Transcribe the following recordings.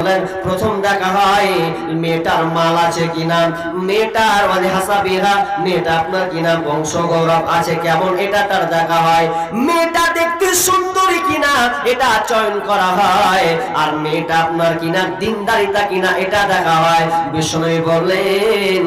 করলেন, প্রথম দেখা হয় মেয়েটার মাল আছে কিনা, মেয়েটার মানে হাসাবিহা, মেয়েটা আপনার কিনা বংশ গৌরব আছে কেমন, এটা তার দেখা হয়। মেয়েটা দেখতে সুন্দরী কিনা এটা চয়ন করা হয়, আর মেয়েটা আপনার কিনা দিনদারিতা কিনা এটা দেখা হয়। বিষ্ণু বললেন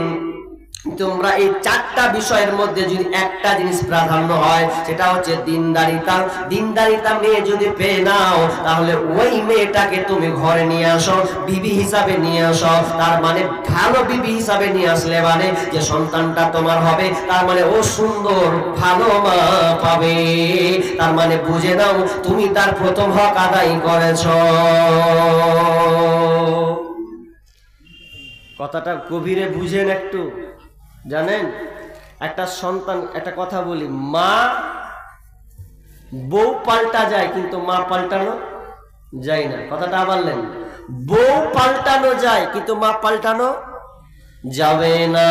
তোমরা এই চারটা বিষয়ের মধ্যে যদি একটা জিনিস প্রাধান্য হয় সেটা হচ্ছে দিনদারিতা। দিনদারিতা মেয়ে যদি পেয়ে নাও তাহলে ওই মেয়েটাকে তুমি ঘরে নিয়ে আসো, বিবি হিসাবে নিয়ে আসো। তার মানে ভালো বিবি হিসাবে নিয়ে আসলে মানে যে সন্তানটা তোমার হবে তার মানে ও সুন্দর ভালো মা পাবে। তার মানে বুঝে নাও তুমি তার প্রথম হক আদায় করেছো। কথাটা গভীরে বুঝেন একটু। জানেন একটা সন্তান, একটা কথা বলি, মা বউ পাল্টা যায় কিন্তু মা পাল্টানো যায় না। কথাটা বললেন, বউ পাল্টানো যায় কিন্তু মা পাল্টানো যাবে না।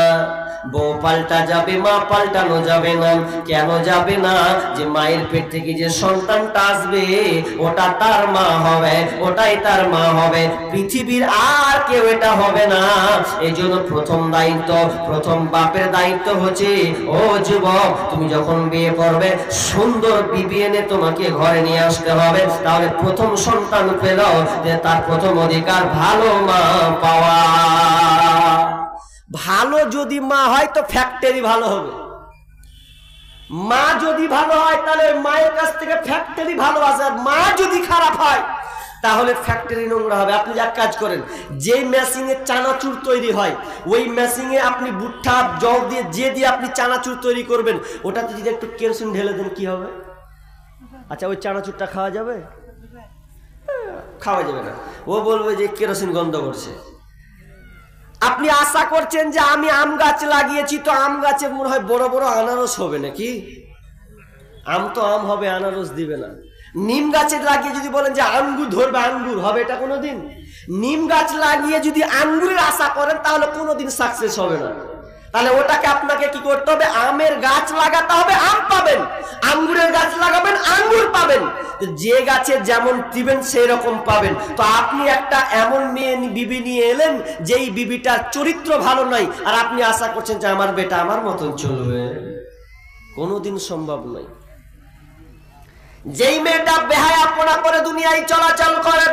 বউ পাল্টা যাবে, মা পাল্টানো যাবে না। কেন যাবে না? যে মায়ের পেট থেকে যে সন্তানটা আসবে ওটা তার মা হবে, ওটাই তার মা হবে, পৃথিবীর আর কেউ এটা হবে না। এই জন্য প্রথম দায়িত্ব, প্রথম বাপের দায়িত্ব হচ্ছে ও যুবক তুমি যখন বিয়ে করবে সুন্দর বিবি এনে তোমাকে ঘরে নিয়ে আসতে হবে। তাহলে প্রথম সন্তান পেল যে তার প্রথম অধিকার ভালো মা পাওয়া। ভালো যদি মা হয় তো ফ্যাক্টরি ভালো হবে। মা যদি ভালো হয় তাহলে মায়ের কাছ থেকে ফ্যাক্টরি ভালো আসে, আর মা যদি খারাপ হয় তাহলে ফ্যাক্টরি নোংরা হবে। আপনি এক কাজ করেন, যে মেশিনে চানাচুর তৈরি হয় ওই মেশিনে আপনি ভুট্টা জল দিয়ে দিয়ে আপনি চানাচুর তৈরি করবেন, ওটাতে যদি একটু কেরোসিন ঢেলে দেন কি হবে? আচ্ছা ওই চানাচুরটা খাওয়া যাবে? খাওয়া যাবে না। ও বলবে যে কেরোসিন গন্ধ করছে। আপনি আশা করছেন যে আমি আম গাছ লাগিয়েছি তো আম গাছে মনে হয় বড় বড় আনারস হবে নাকি? আম তো আম হবে, আনারস দিবে না। নিম গাছে লাগিয়ে যদি বলেন যে আঙ্গুর ধরবে, আঙ্গুর হবে এটা কোনোদিন? নিম গাছ লাগিয়ে যদি আঙ্গুরের আশা করেন তাহলে কোনোদিন সাকসেস হবে না। তাহলে ওটাকে আপনাকে কি করতে হবে? আমের গাছ লাগাতে হবে, আম পাবেন। আঙ্গুরের গাছ লাগাবেন, আঙ্গুর পাবেন। যে গাছে যেমন দিবেন সেই রকম পাবেন। তো আপনি একটা এমন মেয়ে বিবি নিয়ে এলেন যেই বিবিটার চরিত্র ভালো নাই, আর আপনি আশা করছেন যে আমার বেটা আমার মতন চলবে, কোনোদিন সম্ভব নয়। যেই মেয়েটা বেহায়াপনা করে দুনিয়ায় চলাচল করে,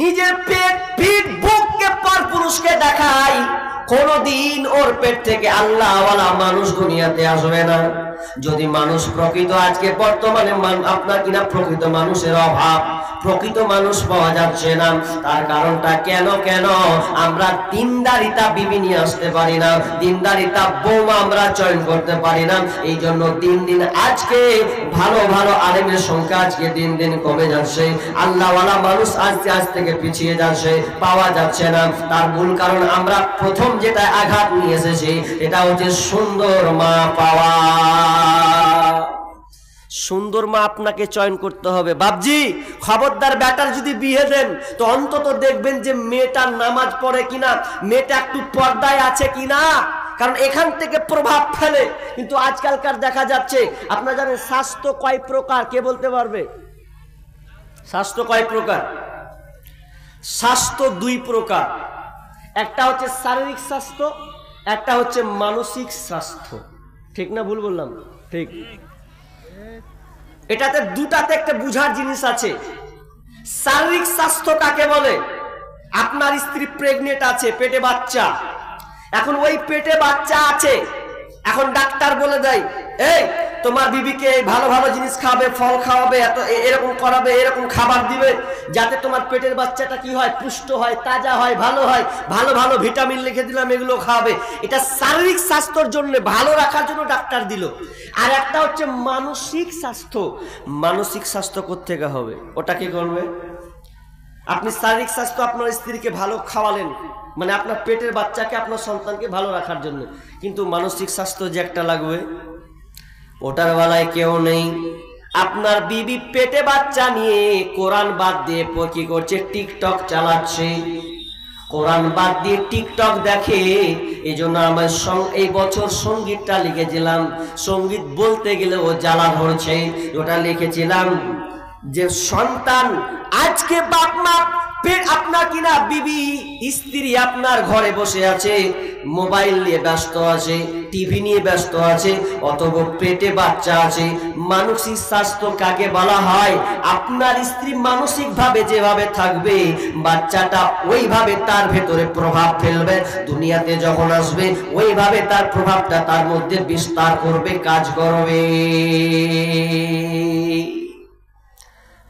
নিজের পেট পিঠ বুককে পর পুরুষকে দেখায়, কোনদিন ওর পেট থেকে আল্লাহওয়ালা মানুষ দুনিয়াতে আসবে না। যদি মানুষ প্রকৃত, আজকে বর্তমানে আপনার কিনা প্রকৃত মানুষের অভাব, প্রকৃত মানুষ পাওয়া যাচ্ছে না। তার কারণটা কেন? আমরা দিনদারিতা বিবি নিয়ে আসতে পারি না, দিনদারিতা বৌমা আমরা চয়ন করতে পারি না। এই জন্য দিন দিন আজকে ভালো ভালো আলেমের সংখ্যা আজকে দিন দিন কমে যাচ্ছে, আল্লাহওয়ালা মানুষ আস্তে আস্তে থেকে পিছিয়ে যাচ্ছে, পাওয়া যাচ্ছে না। তার মূল কারণ আমরা প্রথম যেটা আঘাত নিয়ে এসেছি এটা হচ্ছে সুন্দর মা পাওয়া। সুন্দর মা আপনাকে চয়ন করতে হবে। বাপজি খবরদার, বেটার যদি বিয়ে দেন তো অন্তত দেখবেন যে মেয়েটার নামাজ পড়ে কিনা, মেয়েটা একটু পর্দায় আছে কিনা, কারণ এখান থেকে প্রভাব ফেলে। কিন্তু আজকালকার দেখা যাচ্ছে, আপনারা জানেন স্বাস্থ্য কয় প্রকার? কে বলতে পারবে স্বাস্থ্য কয় প্রকার? স্বাস্থ্য দুই প্রকার। একটা হচ্ছে শারীরিক স্বাস্থ্য, একটা হচ্ছে মানসিক স্বাস্থ্য। ঠিক না ভুল বললাম? ঠিক। এটাতে দুটাতে একটা বুঝার জিনিস আছে। শারীরিক স্বাস্থ্য কাকে বলে? আপনার স্ত্রী প্রেগনেন্ট আছে, পেটে বাচ্চা, এখন ওই পেটে বাচ্চা আছে, এখন ডাক্তার বলে দেয় এই তোমার বিবিকে ভালো ভালো জিনিস খাওয়াবে, ফল খাওয়াবে, এত এরকম করাবে, এরকম খাবার দিবে যাতে তোমার পেটের বাচ্চাটা কি হয়, পুষ্ট হয়, তাজা হয়, ভালো হয়, ভালো ভালো ভিটামিন লিখে দিলাম এগুলো খাওয়াবে। এটা শারীরিক স্বাস্থ্যের জন্য, ভালো রাখার জন্য ডাক্তার দিল। আর একটা হচ্ছে মানসিক স্বাস্থ্য। মানসিক স্বাস্থ্য কোত্থেকে হবে? ওটা কি করবে? আপনি শারীরিক স্বাস্থ্য আপনার স্ত্রীকে ভালো খাওয়ালেন, মানে আপনার পেটের বাচ্চাকে, আপনার সন্তানকে ভালো রাখার জন্য, কিন্তু মানসিক স্বাস্থ্য যে একটা লাগবে ওটার বেলায় কেউ নেই। আপনার বিবি পেটে বাচ্চা নিয়ে কোরআন বাদ দিয়ে কি করছে? টিকটক চালাচ্ছে। কোরআন বাদ দিয়ে টিকটক দেখে। এই জন্য আমার এই বছর সঙ্গীতটা লিখেছিলাম, সঙ্গীত বলতে গেলে ও জ্বালা ধরছে। ওটা লিখেছিলাম যে সন্তান আজকে বাপ মা আপনার কিনা বিবি স্ত্রী আপনার ঘরে বসে আছে, মোবাইল নিয়ে ব্যস্ত আছে, টিভি নিয়ে ব্যস্ত আছে, অথবা পেটে বাচ্চা আছে। মানসিক স্বাস্থ্য কাকে বলা হয়? আপনার স্ত্রী মানসিক ভাবে যেভাবে থাকবে, বাচ্চাটা ওইভাবে তার ভেতরে প্রভাব ফেলবে, দুনিয়াতে যখন আসবে ওইভাবে তার প্রভাবটা তার মধ্যে বিস্তার করবে, কাজ করবে।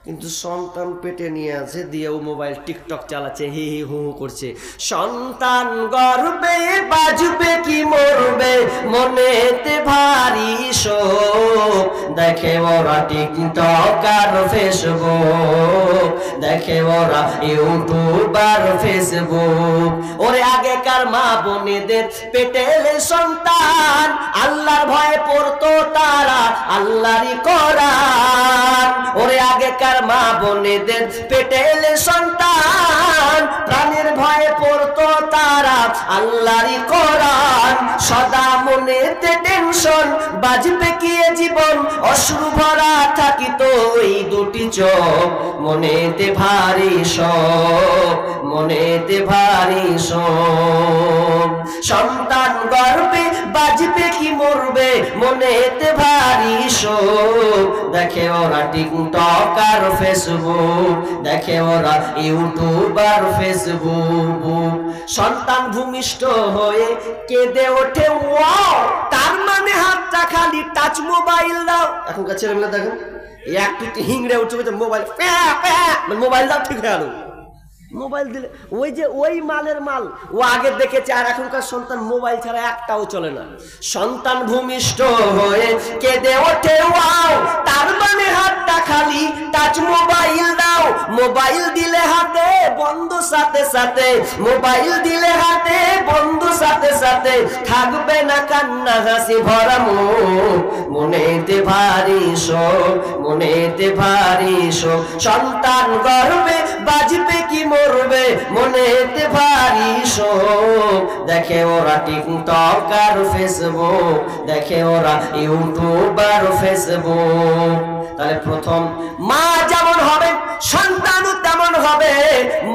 কিন্তু সন্তান পেটে নিয়ে আছে, দিয়ে ও মোবাইল টিকটক চালাচ্ছে, হি হি হু হু করছে। সন্তান গর্বে বাজবে কি মরবে, মনেতে ভারী শোক। দেখে ওরা টিকটক আর ফেসবুক, দেখে ওরা ইউটিউব আর ফেসবুক। ওরে আগেকার মা বোনেদের পেটেলে সন্তান আল্লাহর ভয়ে পড়তো তারা আল্লাহরই কোরআন। ওরে আগেকার মা বোনেদের পেটেলে সন্তান প্রাণের ভয়ে পড়তো তারা আল্লাহরই কোরআন। সদা মনেতে টেনশন, বাজবে কি জীবন, অশ্রু ভরা থাকিত ওই দুটি চোখ। মনেতে ভারী শোক, মনেতে ভারী শোক। সন্তান গর্বে বাজবে কি মরবে, মনেতে ভারী শোক। দেখে ওরা টিকটক আর ফেসবুক, দেখে ওরা ইউটিউব আর ফেসবুক। সন্তান ভূমিষ্ঠ হয়ে কেঁদে ওঠে, ওয়াও, তার মানে হাতটা খালি টাচ মোবাইল দাও। এখনকার ছেলেমেয়েরা দেখেন একটু হিংড়ে উঠে মোবাইল, মোবাইল দাও, ঠিক হয়ে গেল। মোবাইল দিলে ওই যে ওই মালের মাল ও আগে দেখেছে, আর এখনকার সন্তান মোবাইল ছাড়া একটাও চলে না। সন্তান ভূমিষ্ঠ হয়ে কেঁদে ওঠে, ওয়াও, তার মানে হাতটা খালি টাচ মোবাইল দাও। মোবাইল দিলে হাতে বন্ধ সাথে সাথে, মোবাইল দিলে হাতে বন্ধ সাথে সাথে, থাকবে না কান্না হাসি ভরা মুখ। মনেতে ভারী শোক, মনেতে ভারী শোক। সন্তান গর্বে বাজবে কি মরবে, মনেতে ভারী শোক। দেখে ওরা টিকটক আর ফেসবুক, দেখে ওরা ইউটিউব আর ফেসবুক। তাহলে প্রথম মা যেমন হবে সন্তানও তেমন হবে।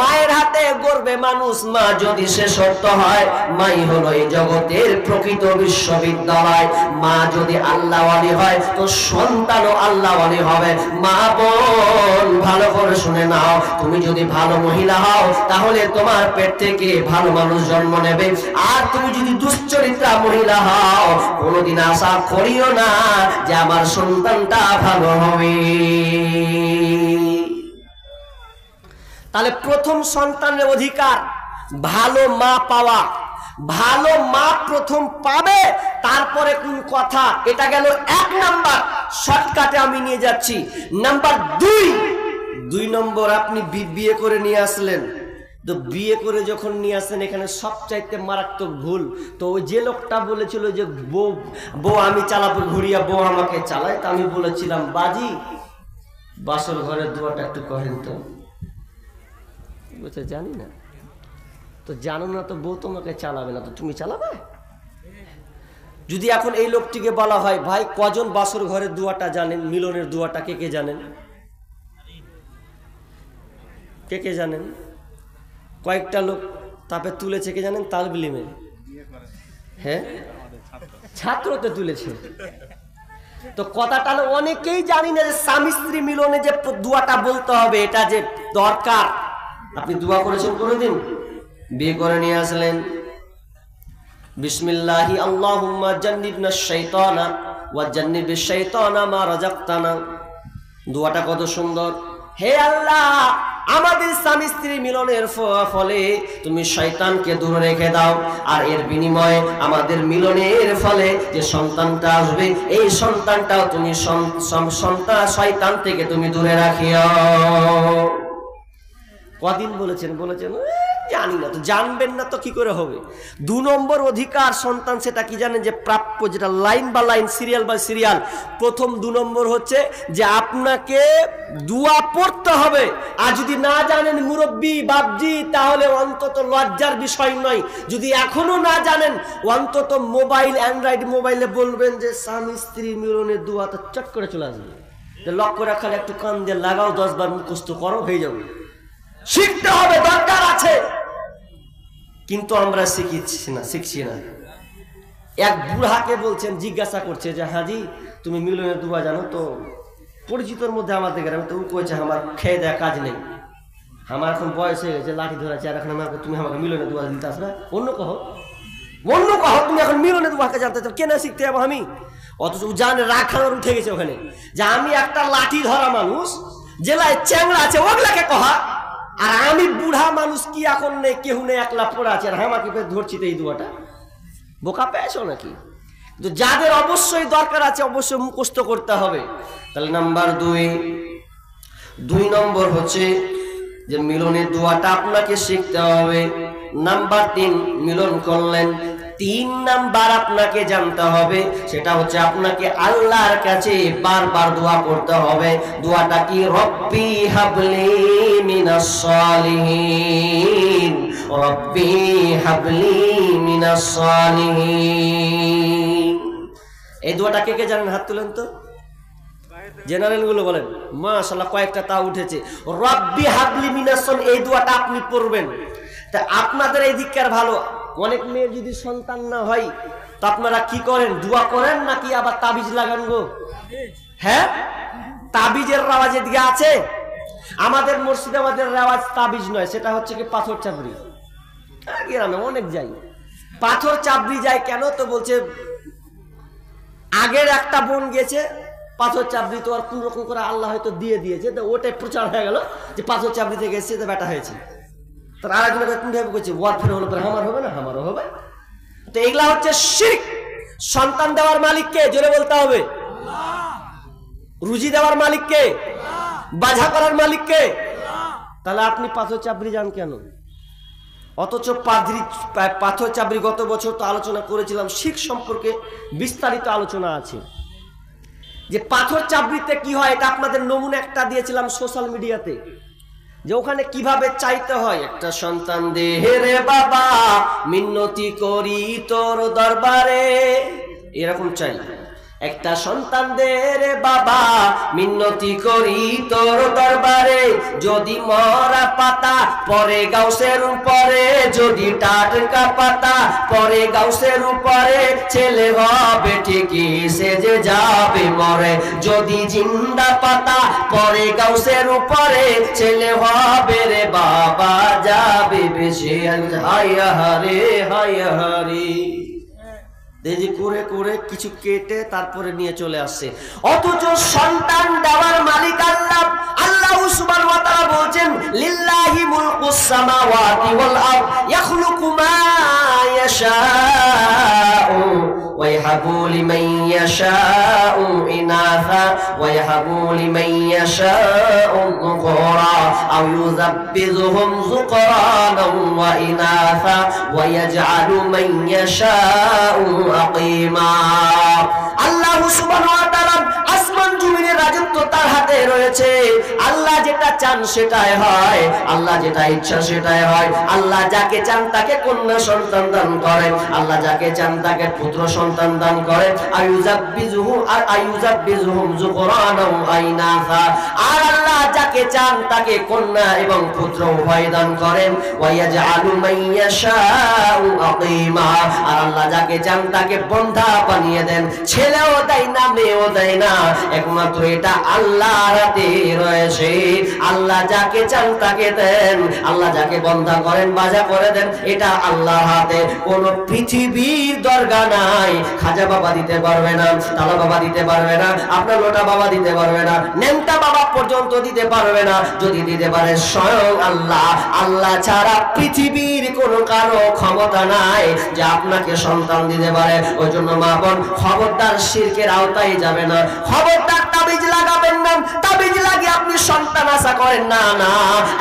মায়ের হাতে গড়বে মানুষ, মা যদি সে সত্য হয়, মাই হলো এই জগতের প্রকৃত বিশ্ববিদ্যালয়। মা যদি আল্লাহওয়ালি হয় তো সন্তানও আল্লাহওয়ালি হবে। মা বোন ভালো করে শুনে নাও, তুমি যদি ভালো মহিলা হও তাহলে তোমার পেট থেকে ভালো মানুষ জন্ম নেবে। আর তুমি যদি দুশ্চরিত্রা মহিলা হও, কোনোদিন আশা করিও না যে আমার সন্তানটা ভালো হবে। তাহলে প্রথম সন্তানের অধিকার ভালো মা পাওয়া। ভালো মা প্রথম পাবে, তারপরে কোন কথা। এটা গেল 1 নাম্বার, শর্টকাটে আমি নিয়ে যাচ্ছি। নাম্বার 2 নম্বর, আপনি বিয়ে করে নিয়ে আসলেন। তো বিয়ে করে যখন নিয়ে আসেন, এখানে সবচাইতে মারাত্মক ভুল। তো ওই যে লোকটা বলেছিল যে বউ আমি চালাবো ঘুরিয়া, বউ আমাকে চালায়, তা আমি বলেছিলাম বাজি বাসর ঘরের দুয়াটা একটু করেন তো। বলছে জানি না। তো জানো না তো বউ তোমাকে চালাবে না, তো তুমি চালাবে? যদি এখন এই লোকটিকে বলা হয়, ভাই কজন বাসর ঘরের দুয়াটা জানেন, মিলনের দুয়াটা কে কে জানেন? কে কে জানেন? কয়েকটা লোক তাপে তুলেছে, কে জানেন? তালবিলিমে, হ্যাঁ, ছাত্রতে তুলেছে। তো কথাটা অনেকেই জানি না যে স্বামী স্ত্রী মিলনে যে দুয়াটা বলতে হবে, এটা যে দরকার। আপনি দোয়া করেছেন কোনোদিন? বিয়ে করে নিয়ে আসলেন, বিসমিল্লাহি আল্লাহুম্মা জান্নিবনা শাইতানা ওয়া জান্নিবিশ শাইতানা মা রাযাকতানা। দোয়াটা কত সুন্দর। হে আল্লাহ, আমাদের স্বামী স্ত্রী মিলনের ফলে তুমি শয়তানকে দূরে রেখে দাও, আর এর বিনিময়ে আমাদের মিলনের ফলে যে সন্তানটা আসবে, এই সন্তানটাও তুমি শয়তান থেকে তুমি দূরে রাখিও। কদিন বলেছেন? জানি না। তো জানবেন না তো কি করে হবে? 2 নম্বর অধিকার সন্তান, সেটা কি জানেন? যে প্রাপ্য, যেটা লাইন বা লাইন, সিরিয়াল বাই সিরিয়াল। প্রথম 2 নম্বর হচ্ছে যে আপনাকে দোয়া পড়তে হবে। আর যদি না জানেন মুরব্বী বাপজি, তাহলে অন্তত লজ্জার বিষয় নয়। যদি এখনো না জানেন, অন্তত মোবাইল, অ্যান্ড্রয়েড মোবাইলে বলবেন যে স্বামী স্ত্রী মিলনের দোয়া, তো চট করে চলে আসবে। লক্ষ্য রাখালে একটু কান দিয়ে লাগাও, 10 বার মুখস্থ করো, হয়ে যাবে। শিখতে হবে, দরকার আছে, কিন্তু আমরা শিখছি না। এক বুড়াকে বলছেন, জিজ্ঞাসা করছে যে হাজি তুমি মিলনের দুয়া জানো তো? পরিচিতর মধ্যে আমাদের গ্রামে, তো ও কয়েছে আমার খেয়ে দেয়া কাজ নেই, আমার এখন বয়স হয়ে গেছে, লাঠি ধরেছে, আর এখন তুমি আমাকে মিলনের দুয়া দিতে আসবে? অন্য কহ তুমি এখন মিলনের দুয়াকে জানতে চাও, কেন শিখতে যাবো আমি? অথচ জানে রাখানোর উঠে গেছে ওখানে, যে আমি একটা লাঠি ধরা মানুষ, জেলায় চ্যাংড়া আছে ওগুলাকে কহা, আর আমি বুড়া মানুষ কি এখন নেই, কেউ নেই, একলা পড়া আছে, আর আমাকে ধরছি তো এই দুয়াটা। বোকা পেয়েছো নাকি? কিন্তু যাদের অবশ্যই দরকার আছে অবশ্যই মুখস্থ করতে হবে। তাহলে নাম্বার 2 নম্বর হচ্ছে যে মিলনের দোয়াটা আপনাকে শিখতে হবে। নাম্বার 3, মিলন করলেন, 3 নাম্বার আপনাকে জানতে হবে, সেটা হচ্ছে আপনাকে আল্লাহর কাছে বারবার দোয়া করতে হবে। দোয়াটা কি? রব্বি হাবলি মিনাস সালিহিন, রব্বি হাবলি মিনাস সালিহিন। এই দোয়াটা কে কে জানেন? হাত তুলেন তো, জেনারেল গুলো বলেন। মাশাআল্লাহ, কয়েকটা তা উঠেছে। রব্বি হাবলি মিনাস সালিহিন, এই দোয়াটা আপনি পড়বেন। তা আপনাদের এই দিককার ভালো, অনেক মেয়ের যদি সন্তান না হয় তো আপনারা কি করেন? দোয়া করেন নাকি আবার তাবিজ লাগান গো? হ্যাঁ, তাবিজের রেওয়াজ এদিকে আছে। আমাদের মসজিদে আমাদের রেওয়াজ তাবিজ নয়, সেটা হচ্ছে কি পাথর চাবড়ি। গ্রামে অনেক যাই, পাথর চাবড়ি যায়। কেন? তো বলছে আগের একটা বোন গেছে পাথর চাবড়ি, তো আর কোন রকম করে আল্লাহ হয়তো দিয়ে দিয়েছে, তো ওটাই প্রচার হয়ে গেল যে পাথর চাবড়ি থেকে এসেছে, তো বেটা হয়েছে। তার আরেকজন করছে ওয়ার ফের হলো, আমার হবে না, আমারও হবে। তো এগুলা হচ্ছে শিরক। সন্তান দেওয়ার মালিককে জোরে বলতে হবে, রুজি দেওয়ার মালিককে, বাধা করার মালিককে। তাহলে আপনি পাথর চাবড়ি যান কেন? অথচ পাথর চাবড়ি গত বছর তো আলোচনা করেছিলাম, শিখ সম্পর্কে বিস্তারিত আলোচনা আছে যে পাথর চাবড়িতে কি হয়। এটা আপনাদের নমুনা একটা দিয়েছিলাম সোশ্যাল মিডিয়াতে, যে ওখানে কিভাবে চাইতে হয়। একটা সন্তান দে রে বাবা, মিন্নতি করি তোর দরবারে, এরকম চাই। একটা সন্তান দে রে বাবা, মিন্নতি করি তোর দরবারে, যদি মরা পাতা পরে গাউসের উপরে, যদি টাটকা পাতা পরে গাউসের উপরে, ছেলে হবে ঠিকই সেজে যাবে মরে, যদি জিন্দা পাতা পরে গাউসের উপরে, ছেলে হবে রে বাবা যাবে বেশি। হায় হারে হায় হারে, দেরি করে করে কিছু কেটে তারপরে নিয়ে চলে আসছে। অথচ সন্তান দেওয়ার মালিক আল্লাহ। আল্লাহ সুবহানাহু ওয়া তাআলা বলেন, লিল্লাহি মুলকুস সামাওয়াতি ওয়াল আরদ ইয়াখলুকু মা ইয়াশাউ ওয়া ইয়াহাবু লিমান ইয়াশাউ ইনাসা ওয়া ইয়াহাবু লিমান ইয়াশাউ যুকরা আও ইউযাব্বিজুহুম যুকরানাও ওয়া ইনাসা ওয়া ইয়াজআলু মান ইয়াশাউ আকিমা। আল্লাহ সুবহানাহু ওয়া তাআলা আসমান জমিনের রাজত্ব তার হাতে রয়েছে। আল্লাহ যেটা চান সেটাই হয়, আল্লাহ যেটা ইচ্ছা সেটাই হয়। আল্লাহ যাকে চান তাকে কন্যা সন্তান দান করেন, আল্লাহ যাকে চান তাকে পুত্র সন্তান দান করেন। আইয়ুযাব্বিজুহুম যুকরানাও আইনাসা, আর আল্লাহ যাকে চান তাকে কন্যা এবং পুত্র উভয় দান করেন। ওয়া ইয়াজআলু মান ইয়াশাউ আকিমা, আর আল্লাহ যাকে চান তাকে বন্ধা বানিয়ে দেন, ছেলেও দেয় না মেয়েও দেয় না, একমাত্র এটা আল্লাহর হাতে রয়েছে। আল্লাহ যাকে চান তাকে দেন, আল্লাহ যাকে বন্ধা করেন বাজা করে দেন, এটা আল্লাহর হাতে। কোন পৃথিবীর দরগা নাই, খাজা বাবা দিতে পারবে না, তালা বাবা দিতে পারবে না, আপনার লোটা বাবা দিতে পারবে না, নেমটা বাবা পর্যন্ত দিতে পারবে না। যদি দিতে পারে স্বয়ং আল্লাহ। আল্লাহ ছাড়া পৃথিবীর কোন কারো ক্ষমতা নাই যে আপনাকে সন্তান দিতে পারে। ওই জন্য মা বোন খবরদার শিরকের আওতায় যাবে না, খবরদার তাবিজ লাগাবেন না, তাবিজ লাগিয়ে আপনি সন্তান আশা করেন না। না,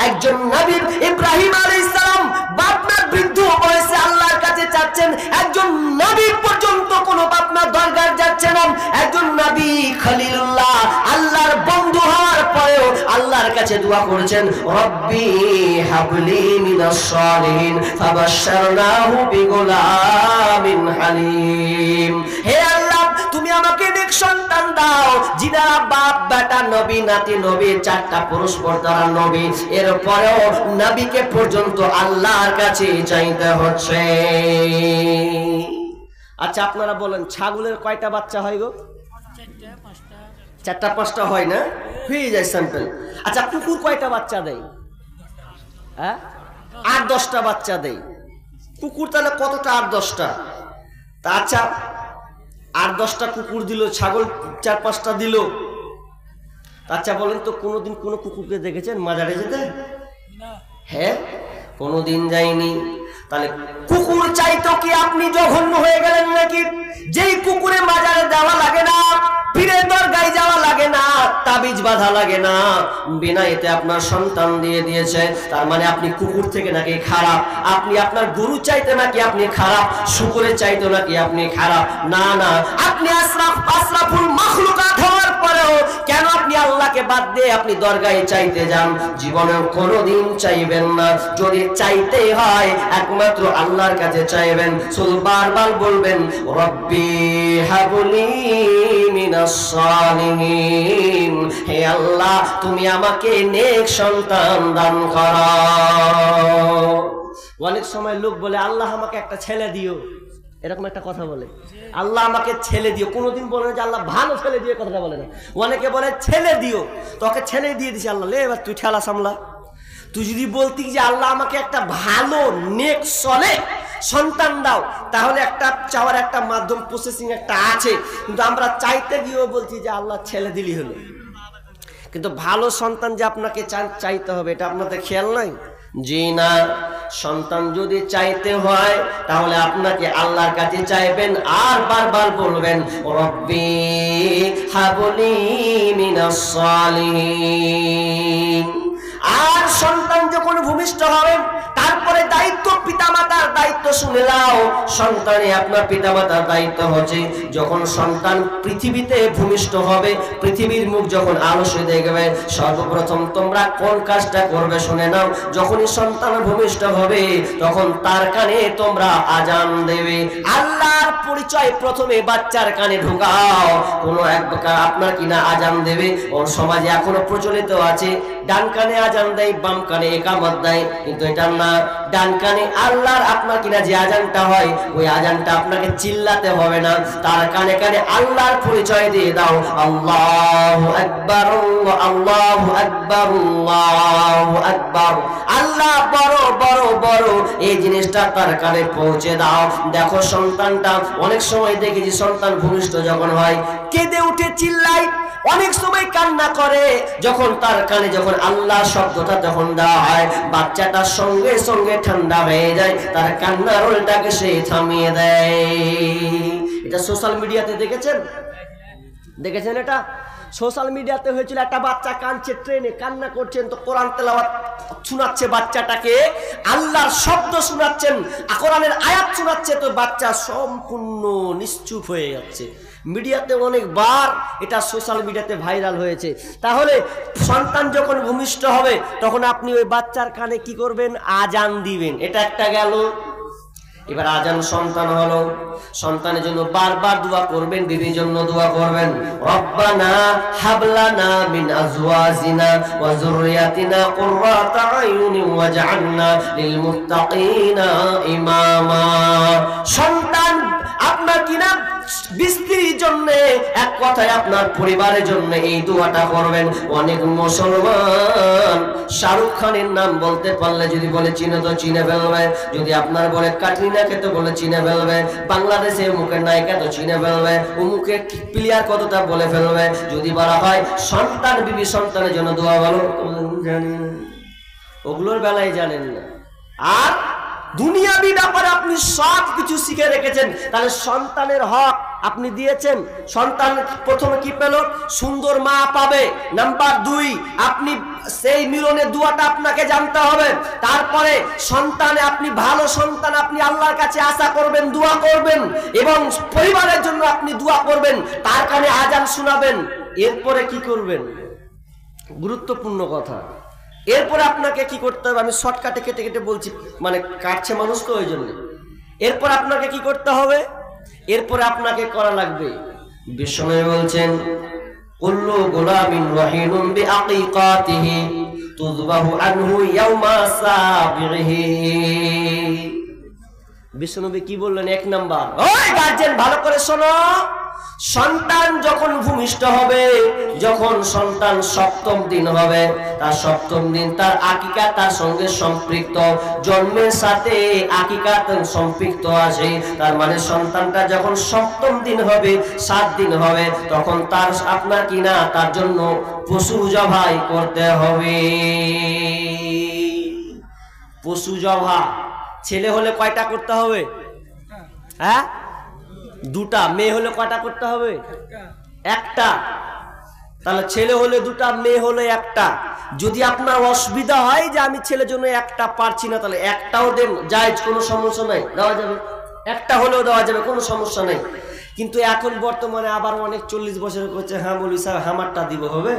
একজন নবী ইব্রাহিম আলাইহিস সালাম বাপমার বৃদ্ধ বয়সে আল্লাহর কাছে চাচ্ছেন, একজন নবী পর্যন্ত কোন বাপমার দরগার যাচ্ছে না। একজন নবী খলিলুল্লাহ আল্লাহর বন্ধু হওয়ার পরেও আল্লাহর কাছে দোয়া করেছেন, রব্বি হাবলি মিনাস সালিহিন ফাবাশশারনাহু বিগুলামিন হালিম। হে আল্লাহ, তুমি আমাকে নেক সন্তান দাও যিনারা বাপ বেটা নবী নাতি নবী, 4টা পুরুষ পর্দার নবী, এরপরেও নবীকে পর্যন্ত আল্লাহর কাছে চাইতে হচ্ছে। আচ্ছা আপনারা বলেন ছাগলের কয়টা বাচ্চা হয় গো? 4টা 5টা হয় না? হয়ে যায় স্যাম্পল। আচ্ছা কুকুর কয়টা বাচ্চা দেয়? হ্যাঁ 8-10টা বাচ্চা দেয় কুকুর, তাহলে কতটা? 8-10টা। তা আচ্ছা 8-10টা কুকুর দিল, ছাগল 4-5টা দিল। আচ্ছা বলেন তো কোনোদিন কোনো কুকুরকে দেখেছেন মাজারে যেতে? হ্যাঁ কোনোদিন যায়নি। তাহলে কুকুর চাইতো কি আপনি জঘন্য হয়ে গেলেন নাকি? যেই কুকুরে মাজারে দেওয়া লাগে না, পীরের দরগায় যাওয়া লাগে না, তাবিজ বাঁধা লাগে না, বিনা এতে আপনার সন্তান দিয়ে দিয়েছে, তার মানে আপনি কুকুর থেকে নাকি খারাপ? আপনি আপনার গরু চাইতে নাকি আপনি খারাপ? শুকরে চাইতো নাকি আপনি খারাপ? না না, আপনি আশরাফুল মাখলুকাত হওয়ার পরেও কেন আপনি আল্লাহকে বাদ দিয়ে আপনি দরগায় চাইতে যান? জীবনেও কোনোদিন চাইবেন না। যদি চাইতে হয় একমাত্র আল্লাহর কাছে চাইবেন, শুধু বারবার বলবেন রব্বি হাবলি মিনাস সালিহিন, হে আল্লাহ তুমি আমাকে নেক সন্তান দান করো। অনেক সময় লোক বলে আল্লাহ আমাকে একটা ছেলে দিও, এরকম একটা কথা বলে, আল্লাহ আমাকে ছেলে দিও। কোনোদিন বলে না যে আল্লাহ ভালো ছেলে দিও, কথাটা বলে না। অনেকে বলে ছেলে দিও, তোকে ছেলে দিয়ে দিছি আল্লাহ, লে এবার তুই ঠেলা সামলা। তুই যদি বলতি যে আল্লাহ আমাকে একটা ভালো নেক সলে সন্তান দাও, তাহলে একটা চাওয়ার একটা মাধ্যম প্রসেসিং একটা আছে। কিন্তু আমরা চাইতে গিয়েও বলছি যে আল্লাহ ছেলে দিলি হলো, কিন্তু ভালো সন্তান যে আপনাকে চাইতে হবে এটা আপনাদের খেয়াল নাই? জি না, সন্তান যদি চাইতে হয় তাহলে আপনাকে আল্লাহর কাছে চাইবেন আর বারবার বলবেন রব্বি হাবলি মিনাস সালিহিন। আর সন্তান যখন ভূমিষ্ঠ হবে তারপরে দায়িত্ব পিতামাতার দায়িত্ব শুনে নাও। সন্তানে আপনার পিতামাতার দায়িত্ব হচ্ছে যখন সন্তান পৃথিবীতে ভূমিষ্ঠ হবে, পৃথিবীর মুখ যখন আলস্য দেখবে, সর্বপ্রথম তোমরা কোন কাজটা করবে শুনে নাও। যখনই সন্তান ভূমিষ্ঠ হবে তখন তার কানে তোমরা আজান দেবে। আল্লাহর পরিচয় প্রথমে বাচ্চার কানে ঢোকাও। কোনো এক আপনার কিনা আজান দেবে, ওর সমাজে এখনো প্রচলিত আছে ডান কানে আজান দেয়, বাম কানে ইকামত দেয়, কিন্তু এটা না। ডান কানে আল্লাহর আপনার কিনা যে আজানটা হয় ওই আজানটা আপনাকে চিল্লাতে হবে না, তার কানে কানে আল্লাহর পরিচয় দিয়ে দাও, আল্লাহু আকবার আল্লাহু আকবার আল্লাহু আকবার, আল্লাহ বড় বড় বড়, এই জিনিসটা তার কানে পৌঁছে দাও। দেখো সন্তানটা অনেক সময় দেখেছি সন্তান ভূমিষ্ঠ যখন হয় কেঁদে উঠে চিল্লায়, অনেক সময় কান্না করে। যখন তার কানে যখন আল্লাহ শব্দটা যখন দেওয়া হয় বাচ্চাটার সঙ্গে সঙ্গে ঠান্ডা হয়ে যায়, তার কান্নার রোলটাকে সে থামিয়ে দেয়। এটা সোশ্যাল মিডিয়াতে দেখেছেন? দেখেছেন এটা সোশ্যাল মিডিয়াতে হয়েছিল, একটা বাচ্চা কাঁদছে ট্রেনে, কান্না করছেন, তো কোরআন তেলাওয়াত শোনাচ্ছে বাচ্চাটাকে, আল্লাহর শব্দ শোনাচ্ছেন, কোরআনের আয়াত শোনাচ্ছে, তো বাচ্চা সম্পূর্ণ নিশ্চুপ হয়ে যাচ্ছে। মিডিয়াতে অনেকবার এটা সোশ্যাল মিডিয়াতে ভাইরাল হয়েছে। তাহলে সন্তান যখন ভূমিষ্ঠ হবে তখন আপনি ওই বাচ্চার কানে কি করবেন? আজান দিবেন। এটা একটা গেল। এবার আজান সন্তান হলো, সন্তানের জন্য বারবার দোয়া করবেন, বিবির জন্য দোয়া করবেন, রব্বানা হাবলানা মিন আজওয়াজিনা ওয়া যুররিয়াতিনা কুররাতা আয়ুনিন ওয়াজআলনা লিল মুত্তাকিনা ইমামা। সন্তান আপনার কিনা স্ত্রীর জন্য, এক কথায় আপনার পরিবারের জন্য এই দোয়াটা করবেন। অনেক মুসলমান শাহরুখ খানের নাম বলতে পারলে যদি বলে চিনে তো চিনে ফেলবে, যদি আপনার বলে ক্যাটরিনাকে তো বলে চিনে ফেলবে, বাংলাদেশের মুখের নায়িকা তো চিনে ফেলবে, ও মুখে প্লেয়ার কতটা বলে ফেলবে। যদি বলা হয় সন্তান বিবি সন্তানের জন্য দোয়া বলো, জানি না, ওগুলোর বেলায় জানেন না। আর দুনিয়াবি ব্যাপারে আপনি সব কিছু শিখে রেখেছেন, তাহলে সন্তানের হক আপনি দিয়েছেন। সন্তান প্রথমে কি পেল? সুন্দর মা পাবে। নাম্বার 2, আপনি সেই মিলনের দোয়াটা আপনাকে জানতে হবে। তারপরে সন্তানে আপনি ভালো সন্তান আপনি আল্লাহর কাছে আশা করবেন, দোয়া করবেন, এবং পরিবারের জন্য আপনি দোয়া করবেন, তার কানে আজান শোনাবেন। এরপরে কি করবেন? গুরুত্বপূর্ণ কথা। এরপরে আপনাকে কি করতে হবে? আমি শর্টকাটে কেটে কেটে বলছি, মানে কাটছে মানুষ তো ওই জন্য। এরপর আপনাকে কি করতে হবে? এরপরে আপনাকে করা লাগবে বিষ্ণু বলছেন কুল্লু গুলামিন রহিনুন বিআকিকাতিহি তুযবাহু আনহু ইয়াওমা সাবিহি। বিষ্ণুনবী কি বললেন? এক নাম্বার, ওই গার্জিয়ান ভালো করে শোনো, সন্তান যখন ভূমিষ্ঠ হবে, যখন সন্তান সপ্তম দিন হবে, তার সপ্তম দিন তার আকিকা তার সঙ্গে সম্পৃক্ত, জন্মের সাথে আকিকা সম্পৃক্ত আছে। তার মানে সন্তানটা যখন সপ্তম দিন হবে, 7 দিন হবে, তখন তার আপনার কিনা তার জন্য পশু জবাই করতে হবে। পশু জবাই ছেলে হলে কয়টা করতে হবে? হ্যাঁ, 2টা। মেয়ে হলে কয়টা করতে হবে? 1টা। তাহলে ছেলে হলে 2টা, মেয়ে হলে 1টা। যদি আপনার অসুবিধা হয় যে আমি ছেলের জন্য 1টা পারছি না, তাহলে 1টাও দেন, জায়েজ, কোনো সমস্যা নাই, দেওয়া যাবে। 1টা হলেও দেওয়া যাবে, কোনো সমস্যা নেই। কিন্তু এখন বর্তমানে আবার অনেক 40 বছরের করছে, হ্যাঁ বলি স্যার হামারটা দিব, হবে?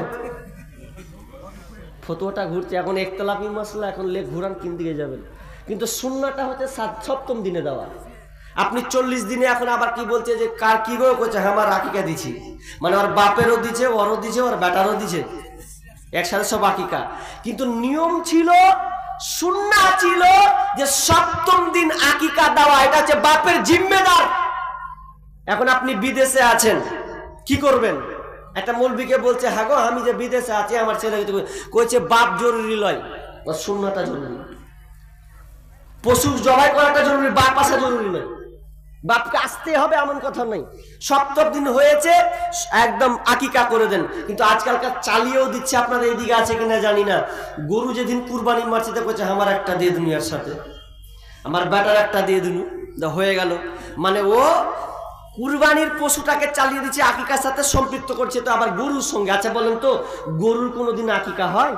ফতোয়াটা ঘুরছে এখন একতলাফি মাসলা, এখন লেখ ঘুরান কিন দিকে যাবেন। কিন্তু সুন্নাহটা হচ্ছে 7ম দিনে দেওয়া। আপনি 40 দিনে এখন আবার কি বলছে যে কার কি গো করছে, আমার আকিকা দিছি, মানে ওর বাপেরও দিছে, ওরও দিছে, ওর বেটারও দিছে, একসাথে সব আকিকা। কিন্তু নিয়ম ছিল, সুন্নাহ ছিল যে 7ম দিন আকিকা দেওয়া, এটা হচ্ছে বাপের জিম্মেদার। এখন আপনি বিদেশে আছেন, কি করবেন? একটা মৌলবীকে বলছে, হ্যাঁ গো আমি যে বিদেশে আছি, আমার ছেলে কইছে বাপ জরুরি লয়, সুন্নাহটা জরুরি। পশু জবাই করাটা জরুরি, বাপ আসা জরুরি নয়। বাপকে আসতে হবে এমন কথা নাই। 7ম দিন হয়েছে একদম আকিকা করে দেন। কিন্তু আজকালকার চালিয়েও দিচ্ছে, আপনাদের এইদিকে আছে কিনা জানি না, গরু যেদিন কুরবানি মারছে করছে, আমার একটা দিয়ে দিন, এর সাথে আমার বেটার একটা দিয়ে দিন, হয়ে গেল। মানে ও কুরবানির পশুটাকে চালিয়ে দিচ্ছে, আকিকার সাথে সম্পৃক্ত করছে, তো আবার গরুর সঙ্গে। আচ্ছা বলেন তো, গরুর কোনোদিন আকিকা হয়?